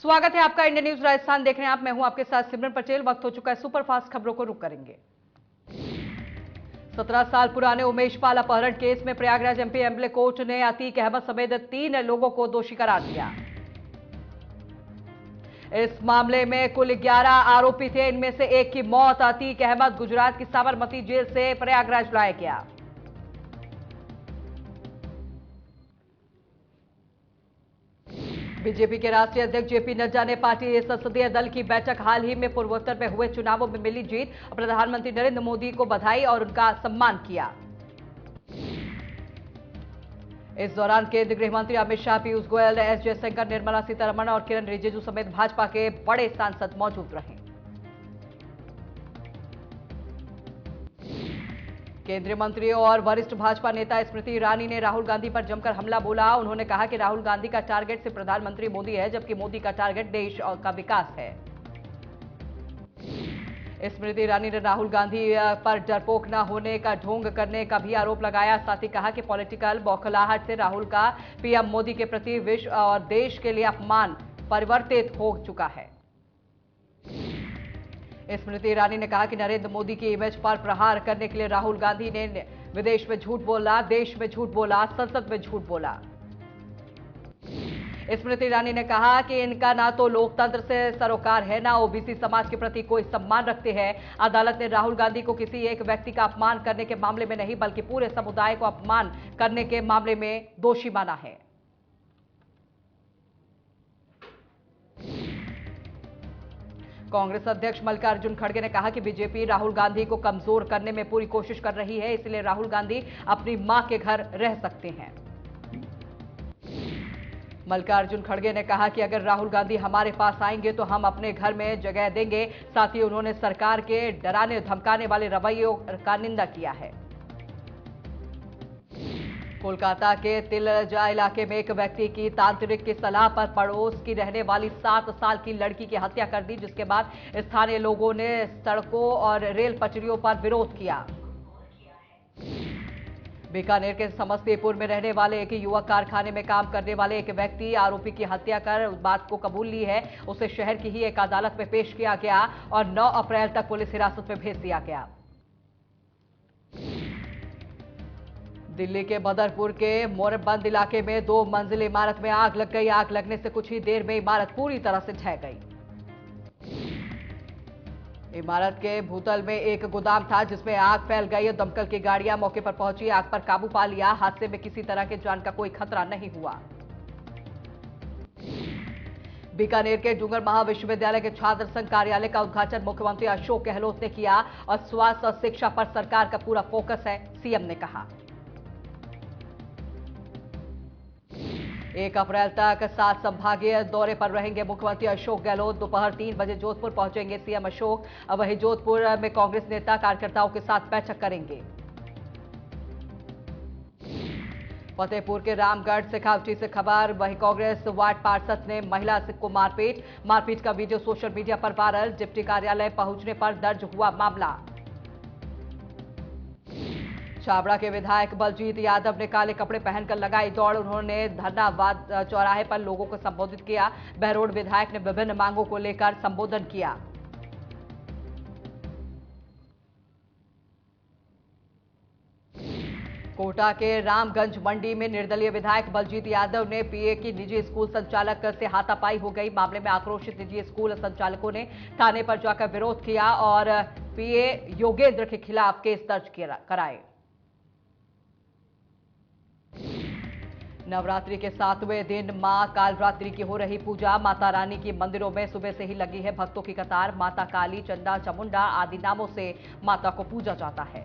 स्वागत है आपका इंडिया न्यूज राजस्थान देख रहे हैं आप। मैं हूं आपके साथ सिमरन पटेल। वक्त हो चुका है सुपरफास्ट खबरों को रुक करेंगे। 17 साल पुराने उमेश पाल अपहरण केस में प्रयागराज एमपी एमएलए कोर्ट ने अतीक अहमद समेत 3 लोगों को दोषी करार दिया। इस मामले में कुल 11 आरोपी थे। इनमें से एक की मौत अतीक अहमद गुजरात की साबरमती जेल से प्रयागराज लाया गया। बीजेपी के राष्ट्रीय अध्यक्ष जेपी नड्डा ने पार्टी संसदीय दल की बैठक हाल ही में पूर्वोत्तर में हुए चुनावों में मिली जीत और प्रधानमंत्री नरेंद्र मोदी को बधाई और उनका सम्मान किया। इस दौरान केंद्रीय गृह मंत्री अमित शाह, पीयूष गोयल, एस जयशंकर, निर्मला सीतारमण और किरण रिजिजू समेत भाजपा के बड़े सांसद मौजूद रहे। केंद्रीय मंत्री और वरिष्ठ भाजपा नेता स्मृति ईरानी ने राहुल गांधी पर जमकर हमला बोला। उन्होंने कहा कि राहुल गांधी का टारगेट सिर्फ प्रधानमंत्री मोदी है, जबकि मोदी का टारगेट देश का विकास है। स्मृति ईरानी ने राहुल गांधी पर डरपोक न होने का ढोंग करने का भी आरोप लगाया। साथ ही कहा कि पॉलिटिकल बौखलाहट से राहुल का पीएम मोदी के प्रति विश्व और देश के लिए अपमान परिवर्तित हो चुका है। स्मृति ईरानी ने कहा कि नरेंद्र मोदी की इमेज पर प्रहार करने के लिए राहुल गांधी ने विदेश में झूठ बोला, देश में झूठ बोला, संसद में झूठ बोला। स्मृति ईरानी ने कहा कि इनका ना तो लोकतंत्र से सरोकार है, ना ओबीसी समाज के प्रति कोई सम्मान रखते हैं। अदालत ने राहुल गांधी को किसी एक व्यक्ति का अपमान करने के मामले में नहीं, बल्कि पूरे समुदाय को अपमान करने के मामले में दोषी माना है। कांग्रेस अध्यक्ष मल्लिकार्जुन खड़गे ने कहा कि बीजेपी राहुल गांधी को कमजोर करने में पूरी कोशिश कर रही है, इसलिए राहुल गांधी अपनी मां के घर रह सकते हैं। मल्लिकार्जुन खड़गे ने कहा कि अगर राहुल गांधी हमारे पास आएंगे तो हम अपने घर में जगह देंगे। साथ ही उन्होंने सरकार के डराने धमकाने वाले रवैयों का निंदा किया है। कोलकाता के तिलजा इलाके में एक व्यक्ति की तांत्रिक की सलाह पर पड़ोस की रहने वाली 7 साल की लड़की की हत्या कर दी, जिसके बाद स्थानीय लोगों ने सड़कों और रेल पटरियों पर विरोध किया। बीकानेर के समस्तीपुर में रहने वाले एक युवक कारखाने में काम करने वाले एक व्यक्ति आरोपी की हत्या कर उस बात को कबूल ली है। उसे शहर की ही एक अदालत में पेश किया गया और 9 अप्रैल तक पुलिस हिरासत में भेज दिया गया। दिल्ली के बदरपुर के मोरबंद इलाके में 2 मंजिल इमारत में आग लग गई। आग लगने से कुछ ही देर में इमारत पूरी तरह से ढह गई। इमारत के भूतल में एक गोदाम था, जिसमें आग फैल गई। दमकल की गाड़ियां मौके पर पहुंची, आग पर काबू पा लिया। हादसे में किसी तरह के जान का कोई खतरा नहीं हुआ। बीकानेर के डूंगर महाविश्वविद्यालय के छात्र संघ कार्यालय का उद्घाटन मुख्यमंत्री अशोक गहलोत ने किया और स्वास्थ्य और शिक्षा पर सरकार का पूरा फोकस है, सीएम ने कहा। 1 अप्रैल तक 7 संभागीय दौरे पर रहेंगे मुख्यमंत्री अशोक गहलोत। दोपहर 3 बजे जोधपुर पहुंचेंगे सीएम अशोक। वहीं जोधपुर में कांग्रेस नेता कार्यकर्ताओं के साथ बैठक करेंगे। फतेहपुर के रामगढ़ शेखावटी से खबर, वहीं कांग्रेस वार्ड पार्षद ने महिला को मारपीट का वीडियो सोशल मीडिया पर वायरल। डिप्टी कार्यालय पहुंचने पर दर्ज हुआ मामला। छाबड़ा के विधायक बलजीत यादव ने काले कपड़े पहनकर लगाई दौड़। उन्होंने धन्नावाद चौराहे पर लोगों को संबोधित किया। बहरोड विधायक ने विभिन्न मांगों को लेकर संबोधन किया। कोटा के रामगंज मंडी में निर्दलीय विधायक बलजीत यादव ने पीए की निजी स्कूल संचालक से हाथापाई हो गई। मामले में आक्रोशित निजी स्कूल संचालकों ने थाने पर जाकर विरोध किया और पीए योगेंद्र के खिलाफ केस दर्ज कराए। नवरात्रि के 7वें दिन मां कालरात्रि की हो रही पूजा। माता रानी की मंदिरों में सुबह से ही लगी है भक्तों की कतार। माता काली, चंदा, चामुंडा आदि नामों से माता को पूजा जाता है।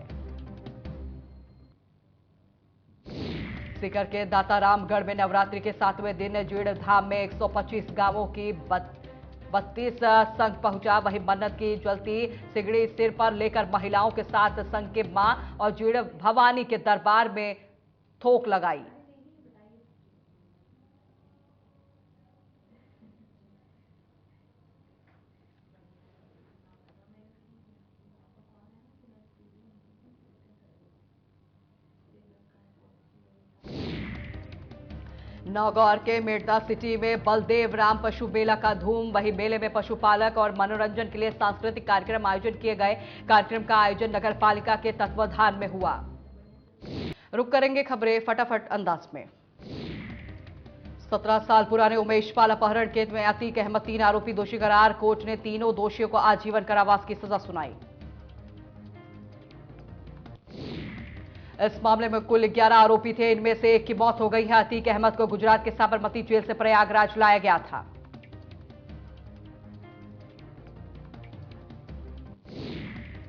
सीकर के दातारामगढ़ में नवरात्रि के 7वें दिन जीड़ धाम में 125 गांवों की 32 संघ पहुंचा। वहीं मन्नत की ज्वलती सिगड़ी सिर पर लेकर महिलाओं के साथ संघ के मां और जीड़ भवानी के दरबार में थोक लगाई। नौगौर के मेड़ता सिटी में बलदेव राम पशु मेला का धूम। वहीं मेले में पशुपालक और मनोरंजन के लिए सांस्कृतिक कार्यक्रम आयोजन किए गए। कार्यक्रम का आयोजन नगर पालिका के तत्वाधान में हुआ। रुक करेंगे खबरें फटाफट अंदाज में। 17 साल पुराने उमेश पाल अपहरण केस में अतीक अहमद 3 आरोपी दोषी करार। कोर्ट ने तीनों दोषियों को आजीवन कारावास की सजा सुनाई। इस मामले में कुल 11 आरोपी थे। इनमें से एक की मौत हो गई है। अतीक अहमद को गुजरात के साबरमती जेल से प्रयागराज लाया गया था।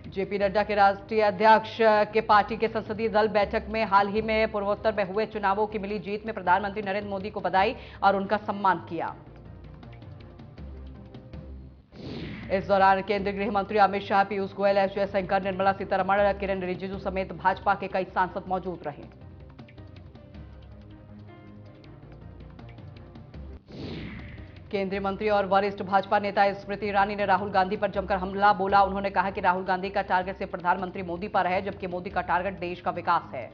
जेपी नड्डा के राष्ट्रीय अध्यक्ष के पार्टी के संसदीय दल बैठक में हाल ही में पूर्वोत्तर में हुए चुनावों की मिली जीत में प्रधानमंत्री नरेंद्र मोदी को बधाई और उनका सम्मान किया। इस दौरान केंद्रीय गृह मंत्री अमित शाह, पीयूष गोयल, एस जयशंकर, निर्मला सीतारमण, किरेन रिजिजू समेत भाजपा के कई सांसद मौजूद रहे। केंद्रीय मंत्री और वरिष्ठ भाजपा नेता स्मृति ईरानी ने राहुल गांधी पर जमकर हमला बोला। उन्होंने कहा कि राहुल गांधी का टारगेट सिर्फ प्रधानमंत्री मोदी पर है, जबकि मोदी का टारगेट देश का विकास है।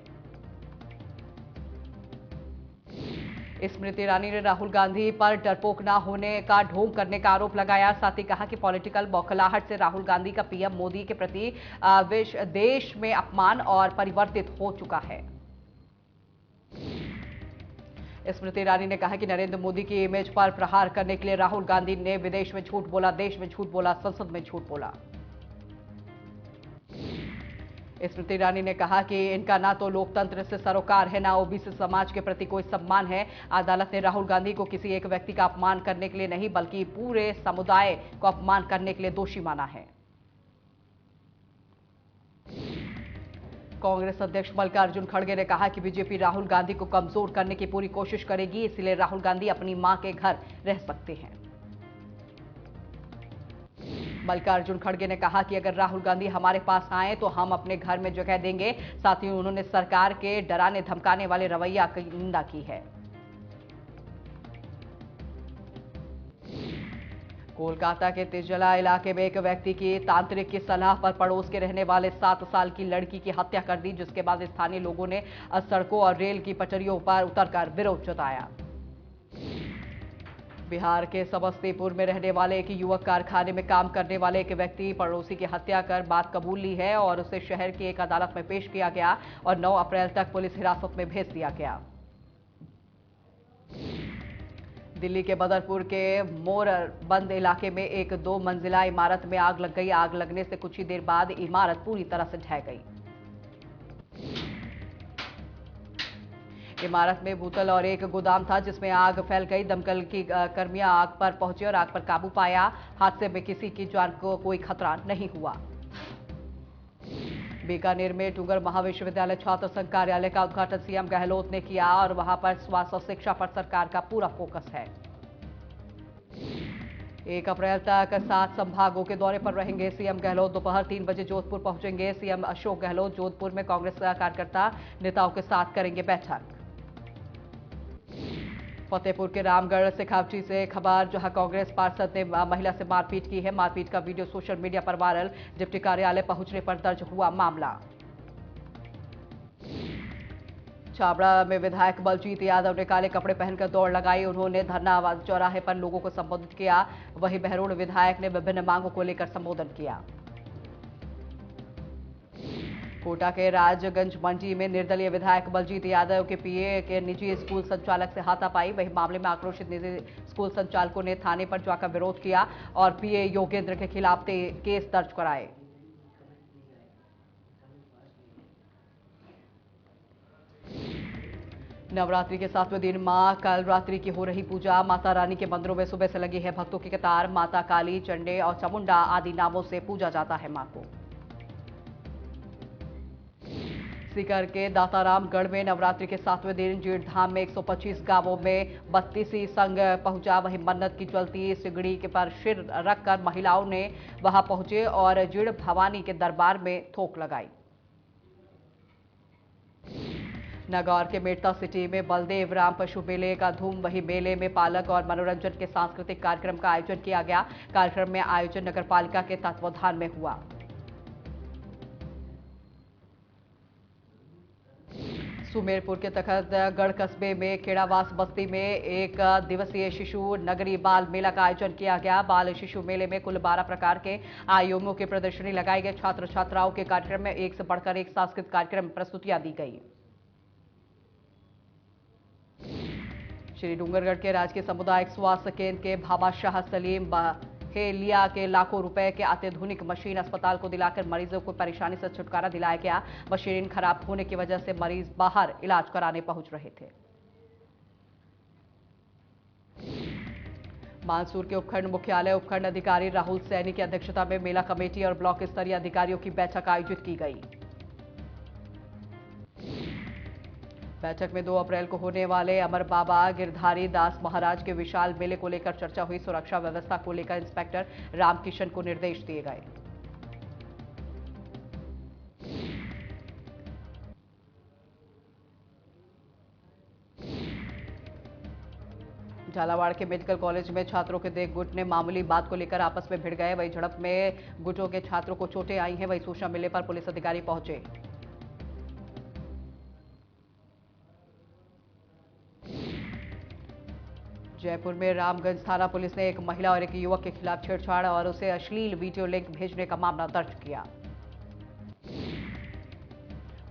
स्मृति ईरानी ने राहुल गांधी पर डरपोक न होने का ढोंग करने का आरोप लगाया। साथ ही कहा कि पॉलिटिकल बौखलाहट से राहुल गांधी का पीएम मोदी के प्रति देश में अपमान और परिवर्तित हो चुका है। स्मृति ईरानी ने कहा कि नरेंद्र मोदी की इमेज पर प्रहार करने के लिए राहुल गांधी ने विदेश में झूठ बोला, देश में झूठ बोला, संसद में झूठ बोला। स्मृति ईरानी ने कहा कि इनका ना तो लोकतंत्र से सरोकार है, ना ओबीसी समाज के प्रति कोई सम्मान है। अदालत ने राहुल गांधी को किसी एक व्यक्ति का अपमान करने के लिए नहीं, बल्कि पूरे समुदाय को अपमान करने के लिए दोषी माना है। कांग्रेस अध्यक्ष मल्लिकार्जुन खड़गे ने कहा कि बीजेपी राहुल गांधी को कमजोर करने की पूरी कोशिश करेगी, इसलिए राहुल गांधी अपनी मां के घर रह सकते हैं। मल्लिकार्जुन खड़गे ने कहा कि अगर राहुल गांधी हमारे पास आए तो हम अपने घर में जगह देंगे। साथ ही उन्होंने सरकार के डराने धमकाने वाले रवैया की निंदा की है। कोलकाता के तिजला इलाके में एक व्यक्ति की तांत्रिक की सलाह पर पड़ोस के रहने वाले 7 साल की लड़की की हत्या कर दी, जिसके बाद स्थानीय लोगों ने सड़कों और रेल की पटरियों पर उतरकर विरोध जताया। बिहार के समस्तीपुर में रहने वाले एक युवक कारखाने में काम करने वाले एक व्यक्ति पड़ोसी की हत्या कर बात कबूल ली है और उसे शहर की एक अदालत में पेश किया गया और 9 अप्रैल तक पुलिस हिरासत में भेज दिया गया। दिल्ली के बदरपुर के मोरबंद इलाके में एक 2 मंजिला इमारत में आग लग गई। आग लगने से कुछ ही देर बाद इमारत पूरी तरह से ढह गई। इमारत में बोतल और एक गोदाम था, जिसमें आग फैल गई। दमकल की कर्मियां आग पर पहुंचे और आग पर काबू पाया। हादसे में किसी की जान को कोई खतरा नहीं हुआ। बीकानेर में टूगर महाविश्वविद्यालय छात्र संघ कार्यालय का उद्घाटन सीएम गहलोत ने किया और वहां पर स्वास्थ्य और शिक्षा पर सरकार का पूरा फोकस है। 1 अप्रैल तक 7 संभागों के दौरे पर रहेंगे सीएम गहलोत। दोपहर 3 बजे जोधपुर पहुंचेंगे। सीएम अशोक गहलोत जोधपुर में कांग्रेस कार्यकर्ता नेताओं के साथ करेंगे बैठक। फतेहपुर के रामगढ़ शेखावटी से खबर, जहां कांग्रेस पार्षद ने महिला से मारपीट की है। मारपीट का वीडियो सोशल मीडिया पर वायरल। डिप्टी कार्यालय पहुंचने पर दर्ज हुआ मामला। छाबड़ा में विधायक बलजीत यादव ने काले कपड़े पहनकर दौड़ लगाई। उन्होंने धरना चौराहे पर लोगों को संबोधित किया। वहीं बहरोड विधायक ने विभिन्न मांगों को लेकर संबोधन किया। कोटा के राजगंज मंडी में निर्दलीय विधायक बलजीत यादव के पीए के निजी स्कूल संचालक से हाथापाई। वहीं मामले में आक्रोशित निजी स्कूल संचालकों ने थाने पर जाकर विरोध किया और पीए योगेंद्र के खिलाफ केस दर्ज कराए। नवरात्रि के 7वें दिन मां कालरात्रि की हो रही पूजा। माता रानी के मंदिरों में सुबह से लगी है भक्तों की कतार। माता काली, चंडे और चामुंडा आदि नामों से पूजा जाता है मां को। सीकर के दातारामगढ़ में नवरात्रि के 7वें दिन जीड़धाम में 125 गांवों में 32 संघ पहुंचा। वहीं मन्नत की ज्वलती सिगड़ी के पर सिर रखकर महिलाओं ने वहां पहुंचे और जीड़ भवानी के दरबार में थोक लगाई। नगौर के मेड़ता सिटी में बलदेव राम पशु मेले का धूम। वहीं मेले में पालक और मनोरंजन के सांस्कृतिक कार्यक्रम का आयोजन किया गया। कार्यक्रम में आयोजन नगर पालिका के तत्वाधान में हुआ। सुमेरपुर के तखतगढ़ कस्बे में खेड़ावास बस्ती में एक दिवसीय शिशु नगरी बाल मेला का आयोजन किया गया। बाल शिशु मेले में कुल 12 प्रकार के आयामों की प्रदर्शनी लगाई गई। छात्र छात्राओं के कार्यक्रम में एक से बढ़कर एक सांस्कृतिक कार्यक्रम प्रस्तुतियां दी गई। श्री डूंगरगढ़ के राजकीय सामुदायिक स्वास्थ्य केंद्र के भामाशाह सलीम बहेलिया के लाखों रुपए के अत्याधुनिक मशीन अस्पताल को दिलाकर मरीजों को परेशानी से छुटकारा दिलाया गया। मशीन खराब होने की वजह से मरीज बाहर इलाज कराने पहुंच रहे थे। मानसूर के उपखंड मुख्यालय उपखंड अधिकारी राहुल सैनी की अध्यक्षता में मेला कमेटी और ब्लॉक स्तरीय अधिकारियों की बैठक आयोजित की गई। बैठक में 2 अप्रैल को होने वाले अमर बाबा गिरधारी दास महाराज के विशाल मेले को लेकर चर्चा हुई। सुरक्षा व्यवस्था को लेकर इंस्पेक्टर रामकिशन को निर्देश दिए गए। झालावाड़ के मेडिकल कॉलेज में छात्रों के 2 गुट ने मामूली बात को लेकर आपस में भिड़ गए। वही झड़प में गुटों के छात्रों को चोटें आई हैं। वही सूचना मिलने पर पुलिस अधिकारी पहुंचे। जयपुर में रामगंज थाना पुलिस ने एक महिला और एक युवक के खिलाफ छेड़छाड़ और उसे अश्लील वीडियो लिंक भेजने का मामला दर्ज किया।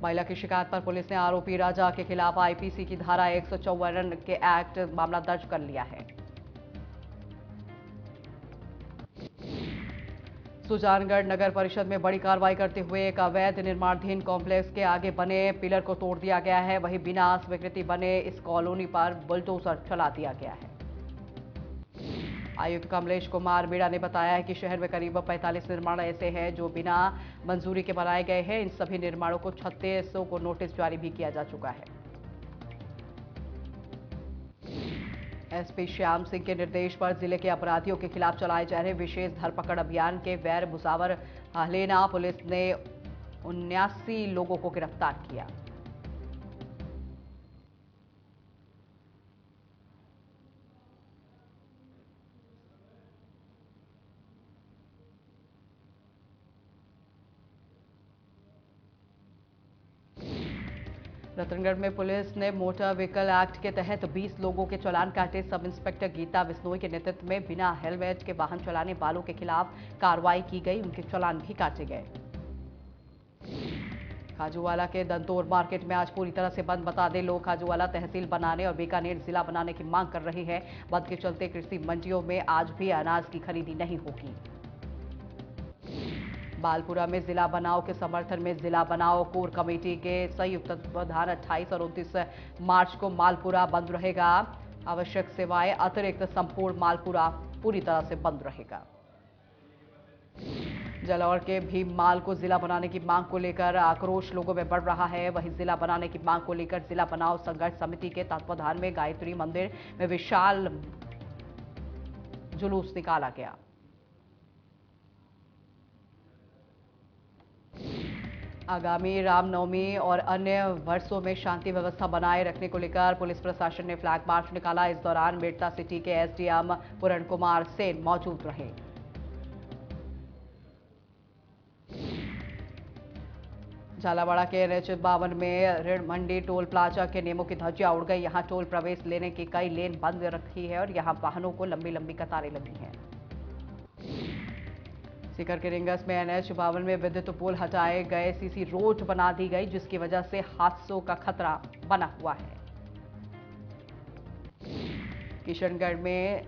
महिला की शिकायत पर पुलिस ने आरोपी राजा के खिलाफ आईपीसी की धारा 154 के एक्ट मामला दर्ज कर लिया है। सुजानगढ़ नगर परिषद में बड़ी कार्रवाई करते हुए एक अवैध निर्माणाधीन कॉम्प्लेक्स के आगे बने पिलर को तोड़ दिया गया है। वहीं बिना स्वीकृति बने इस कॉलोनी पर बुलडोजर चला दिया गया है। आयुक्त कमलेश कुमार मीणा ने बताया है कि शहर में करीब 45 निर्माण ऐसे हैं जो बिना मंजूरी के बनाए गए हैं। इन सभी निर्माणों को 3600 को नोटिस जारी भी किया जा चुका है। एसपी श्याम सिंह के निर्देश पर जिले के अपराधियों के खिलाफ चलाए जा रहे विशेष धरपकड़ अभियान के वैर मुसावर हलेना पुलिस ने 79 लोगों को गिरफ्तार किया। रतनगढ़ में पुलिस ने मोटर व्हीकल एक्ट के तहत 20 लोगों के चालान काटे। सब इंस्पेक्टर गीता बिश्नोई के नेतृत्व में बिना हेलमेट के वाहन चलाने वालों के खिलाफ कार्रवाई की गई। उनके चालान भी काटे गए। खाजूवाला के दंतोर मार्केट में आज पूरी तरह से बंद बता दें। लोग खाजूवाला तहसील बनाने और बीकानेर जिला बनाने की मांग कर रहे हैं। बंद के चलते कृषि मंडियों में आज भी अनाज की खरीदी नहीं होगी। बालपुरा में जिला बनाओ के समर्थन में जिला बनाओ कोर कमेटी के संयुक्त तत्वाधान 28 और 29 मार्च को मालपुरा बंद रहेगा। आवश्यक सेवाएं अतिरिक्त संपूर्ण मालपुरा पूरी तरह से बंद रहेगा। जालौर के भीममाल को जिला बनाने की मांग को लेकर आक्रोश लोगों में बढ़ रहा है। वहीं जिला बनाने की मांग को लेकर जिला बनाओ संघर्ष समिति के तत्वाधान में गायत्री मंदिर में विशाल जुलूस निकाला गया। आगामी रामनवमी और अन्य वर्षों में शांति व्यवस्था बनाए रखने को लेकर पुलिस प्रशासन ने फ्लैग मार्च निकाला। इस दौरान मेड़ता सिटी के एसडीएम पूरण कुमार सेन मौजूद रहे। झालावाड़ा के एनएच 52 में ऋण मंडी टोल प्लाजा के नियमों की धज्जियां उड़ गई। यहां टोल प्रवेश लेने की कई लेन बंद रखी है और यहां वाहनों को लंबी लंबी कतारें लगी हैं। सीकर के रिंगस में एनएच 52 में विद्युत पोल हटाए गए। सीसी रोड बना दी गई जिसकी वजह से हादसों का खतरा बना हुआ है। किशनगढ़ में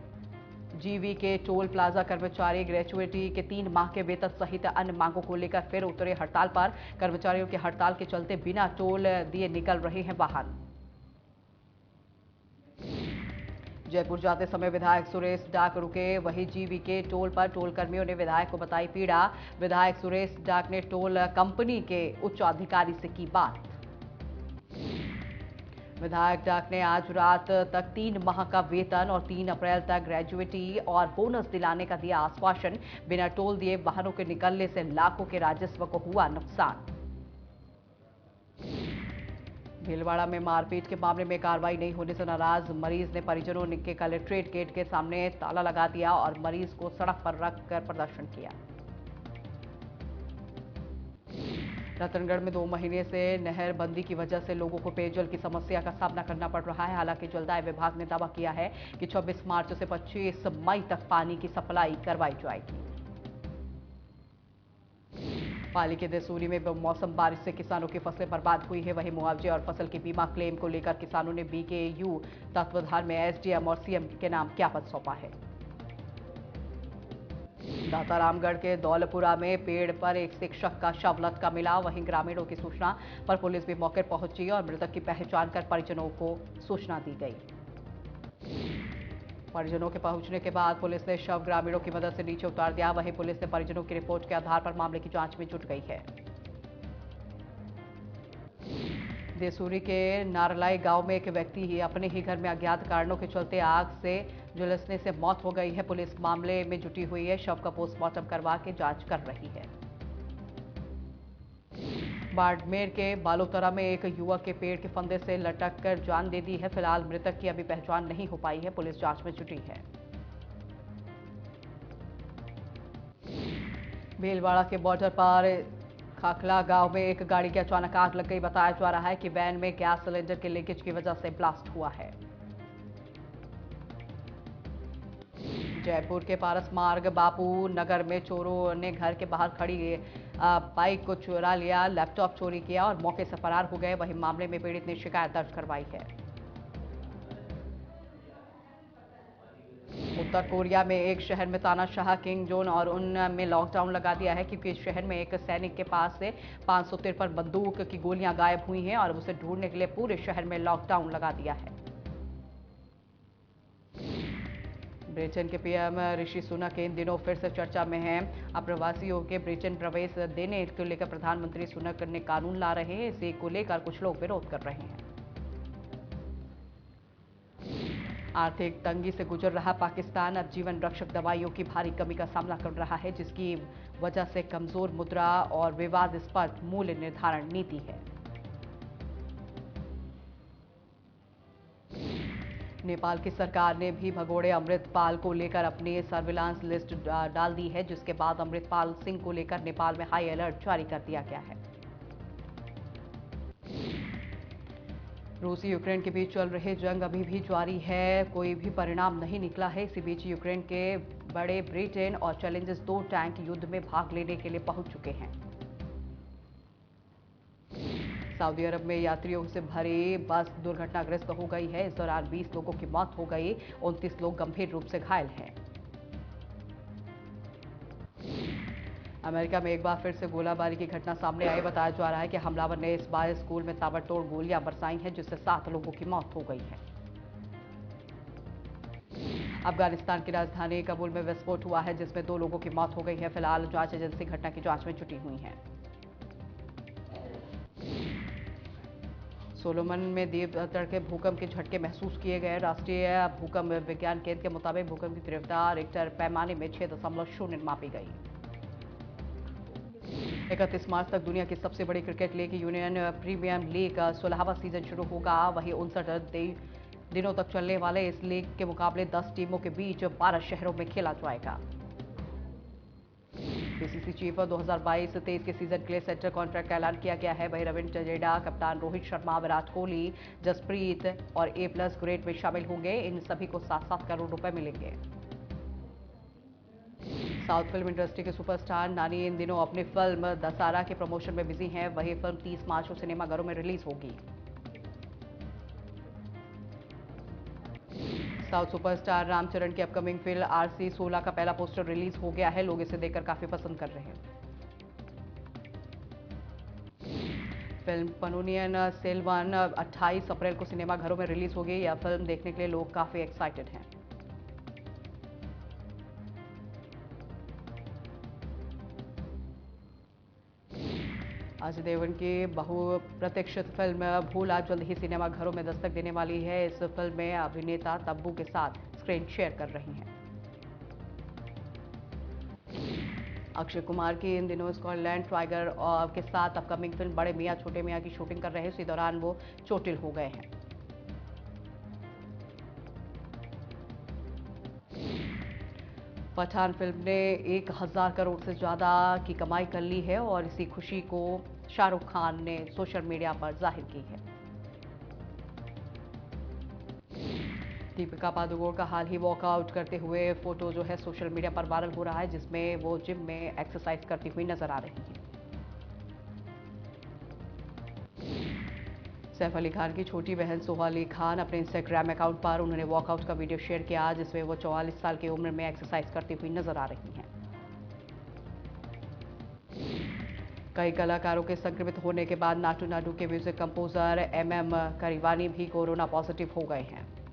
जीवी के टोल प्लाजा कर्मचारी ग्रेचुइटी के 3 माह के वेतन सहित अन्य मांगों को लेकर फिर उतरे हड़ताल पर। कर्मचारियों की हड़ताल के चलते बिना टोल दिए निकल रहे हैं वाहन। जयपुर जाते समय विधायक सुरेश डाक रुके। वहीं जीवी के टोल पर टोल कर्मियों ने विधायक को बताई पीड़ा। विधायक सुरेश डाक ने टोल कंपनी के उच्च अधिकारी से की बात। विधायक डाक ने आज रात तक 3 माह का वेतन और 3 अप्रैल तक ग्रेजुइटी और बोनस दिलाने का दिया आश्वासन। बिना टोल दिए वाहनों के निकलने से लाखों के राजस्व को हुआ नुकसान। भीलवाड़ा में मारपीट के मामले में कार्रवाई नहीं होने से नाराज मरीज ने परिजनों के कलेक्ट्रेट गेट के सामने ताला लगा दिया और मरीज को सड़क पर रखकर प्रदर्शन किया। रतनगढ़ में 2 महीने से नहर बंदी की वजह से लोगों को पेयजल की समस्या का सामना करना पड़ रहा है। हालांकि जलदाय विभाग ने दावा किया है कि 24 मार्च से 25 मई तक पानी की सप्लाई करवाई जाएगी। पाली के देसूरी में बेमौसम बारिश से किसानों की फसलें बर्बाद हुई है। वहीं मुआवजे और फसल की बीमा क्लेम को लेकर किसानों ने बीकेयू तत्वाधान में एसडीएम और सीएम के नाम ज्ञापन सौंपा है। दातारामगढ़ के दौलपुरा में पेड़ पर एक शिक्षक का शव लटका मिला। वहीं ग्रामीणों की सूचना पर पुलिस भी मौके पर पहुंची और मृतक की पहचान कर परिजनों को सूचना दी गई। परिजनों के पहुंचने के बाद पुलिस ने शव ग्रामीणों की मदद से नीचे उतार दिया। वहीं पुलिस ने परिजनों की रिपोर्ट के आधार पर मामले की जांच में जुट गई है। देसूरी के नारलाई गांव में एक व्यक्ति ही अपने ही घर में अज्ञात कारणों के चलते आग से झुलसने से मौत हो गई है। पुलिस मामले में जुटी हुई है। शव का पोस्टमार्टम करवा के जांच कर रही है। बाड़मेर के बालोतरा में एक युवक के पेड़ के फंदे से लटक कर जान दे दी है। फिलहाल मृतक की अभी पहचान नहीं हो पाई है। पुलिस जांच में जुटी है। भीलवाड़ा के बॉर्डर पर खाखला गांव में एक गाड़ी की अचानक आग लग गई। बताया जा रहा है कि वैन में गैस सिलेंडर के लीकेज की वजह से ब्लास्ट हुआ है। जयपुर के पारस मार्ग बापू नगर में चोरों ने घर के बाहर खड़ी बाइक को चुरा लिया, लैपटॉप चोरी किया और मौके से फरार हो गए। वहीं मामले में पीड़ित ने शिकायत दर्ज करवाई है। उत्तर कोरिया में एक शहर में तानाशाह किंग जोन और उनमें लॉकडाउन लगा दिया है क्योंकि इस शहर में एक सैनिक के पास से 553 बंदूक की गोलियां गायब हुई हैं और उसे ढूंढने के लिए पूरे शहर में लॉकडाउन लगा दिया है। ब्रिटेन के पीएम ऋषि सुनक इन दिनों फिर से चर्चा में हैं। अप्रवासियों के ब्रिटेन प्रवेश देने को लेकर प्रधानमंत्री सुनक ने कानून ला रहे हैं। इसी को लेकर कुछ लोग विरोध कर रहे हैं। आर्थिक तंगी से गुजर रहा पाकिस्तान अब जीवन रक्षक दवाइयों की भारी कमी का सामना कर रहा है, जिसकी वजह से कमजोर मुद्रा और विवादास्पद मूल्य निर्धारण नीति है। नेपाल की सरकार ने भी भगोड़े अमृतपाल को लेकर अपनी सर्विलांस लिस्ट डाल दी है, जिसके बाद अमृतपाल सिंह को लेकर नेपाल में हाई अलर्ट जारी कर दिया गया है। रूस यूक्रेन के बीच चल रहे जंग अभी भी जारी है। कोई भी परिणाम नहीं निकला है। इसी बीच यूक्रेन के बड़े ब्रिटेन और चैलेंजर्स 2 टैंक युद्ध में भाग लेने के लिए पहुंच चुके हैं। सऊदी अरब में यात्रियों से भरी बस दुर्घटनाग्रस्त हो गई है। इस दौरान 20 लोगों की मौत हो गई, 29 लोग गंभीर रूप से घायल हैं। अमेरिका में एक बार फिर से गोलाबारी की घटना सामने आई। बताया जा रहा है कि हमलावर ने इस बार स्कूल में ताबड़तोड़ गोलियां बरसाई हैं, जिससे 7 लोगों की मौत हो गई है। अफगानिस्तान की राजधानी काबुल में विस्फोट हुआ है, जिसमें 2 लोगों की मौत हो गई है। फिलहाल जांच एजेंसी घटना की जांच में जुटी हुई है। सोलोमन में देर तड़के भूकंप के झटके महसूस किए गए। राष्ट्रीय भूकंप विज्ञान केंद्र के मुताबिक भूकंप की तीव्रता रिक्टर पैमाने में 6.0 मापी गई। 31 मार्च तक दुनिया की सबसे बड़ी cricket league union premier league 16वां सीजन शुरू होगा। वहीं 59 दिनों तक चलने वाले इस लीग के मुकाबले 10 टीमों के बीच 12 शहरों में खेला जाएगा। बीसीसी चीफ 2022-23 के सीजन के लिए सेंटर कॉन्ट्रैक्ट का ऐलान किया गया है। वहीं रविंद्र जडेजा, कप्तान रोहित शर्मा, विराट कोहली, जसप्रीत और A+ ग्रेड में शामिल होंगे। इन सभी को 7-7 करोड़ रुपए मिलेंगे। साउथ फिल्म इंडस्ट्री के सुपरस्टार नानी इन दिनों अपनी फिल्म दशहरा के प्रमोशन में बिजी हैं। वही फिल्म 30 मार्च को सिनेमाघरों में रिलीज होगी। साउथ सुपरस्टार रामचरण की अपकमिंग फिल्म RC 16 का पहला पोस्टर रिलीज हो गया है। लोग इसे देखकर काफी पसंद कर रहे हैं। फिल्म पनोनियन सेल्वन 28 अप्रैल को सिनेमाघरों में रिलीज होगी। यह फिल्म देखने के लिए लोग काफी एक्साइटेड हैं। अजय देवगन की बहुप्रतीक्षित फिल्म भूला जल्द ही सिनेमाघरों में दस्तक देने वाली है। इस फिल्म में अभिनेता तब्बू के साथ स्क्रीन शेयर कर रही हैं। अक्षय कुमार की इन दिनों स्कॉटलैंड टाइगर के साथ अपकमिंग फिल्म बड़े मियां छोटे मियां की शूटिंग कर रहे हैं। इसी दौरान वो चोटिल हो गए हैं। पठान फिल्म ने 1000 करोड़ से ज्यादा की कमाई कर ली है और इसी खुशी को शाहरुख खान ने सोशल मीडिया पर जाहिर की है। दीपिका पादुकोण का हाल ही वॉकआउट करते हुए फोटो जो है सोशल मीडिया पर वायरल हो रहा है, जिसमें वो जिम में एक्सरसाइज करती हुई नजर आ रही हैं। सैफ अली खान की छोटी बहन सोहा अली खान अपने इंस्टाग्राम अकाउंट पर उन्होंने वॉकआउट का वीडियो शेयर किया, जिसमें वो 44 साल की उम्र में एक्सरसाइज करती हुई नजर आ रही हैं। कई कलाकारों के संक्रमित होने के बाद नाटू नाडू के म्यूजिक कंपोजर MM करीवानी भी कोरोना पॉजिटिव हो गए हैं।